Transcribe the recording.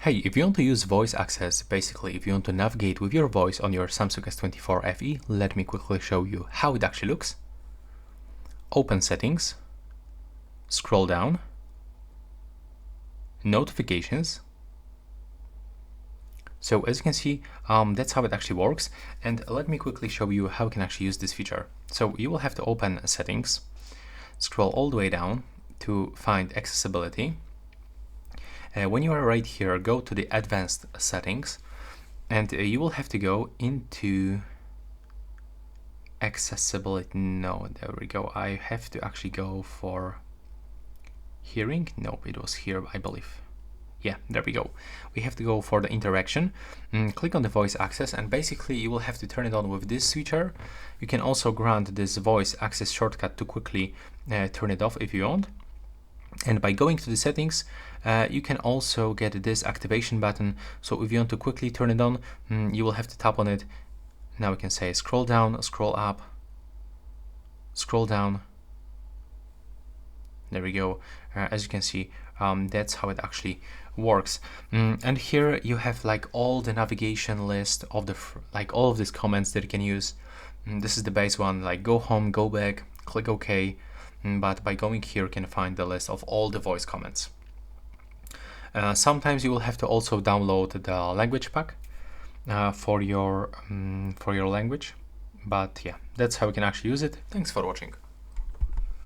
Hey, if you want to use voice access, basically if you want to navigate with your voice on your Samsung S24 FE, let me quickly show you how it actually looks. Open settings, scroll down, notifications. So as you can see, that's how it actually works. And let me quickly show you how you can actually use this feature. So you will have to open settings, scroll all the way down to find accessibility. When you are right here, go to the advanced settings, and you will have to go into accessibility. No, there we go. I have to actually go for hearing. No, it was here, I believe. Yeah, there we go. We have to go for the interaction. Click on the voice access, and basically you will have to turn it on with this switcher. You can also grant this voice access shortcut to quickly turn it off if you want. And by going to the settings, you can also get this activation button. So if you want to quickly turn it on, you will have to tap on it. Now we can say scroll down, scroll up, scroll down. There we go. As you can see, that's how it actually works. And here you have like all the navigation list of the like all of these comments that you can use. This is the base one, like go home, go back, click OK. But by going here, you can find the list of all the voice comments. Sometimes you will have to also download the language pack for your language. But yeah, that's how you can actually use it. Thanks for watching.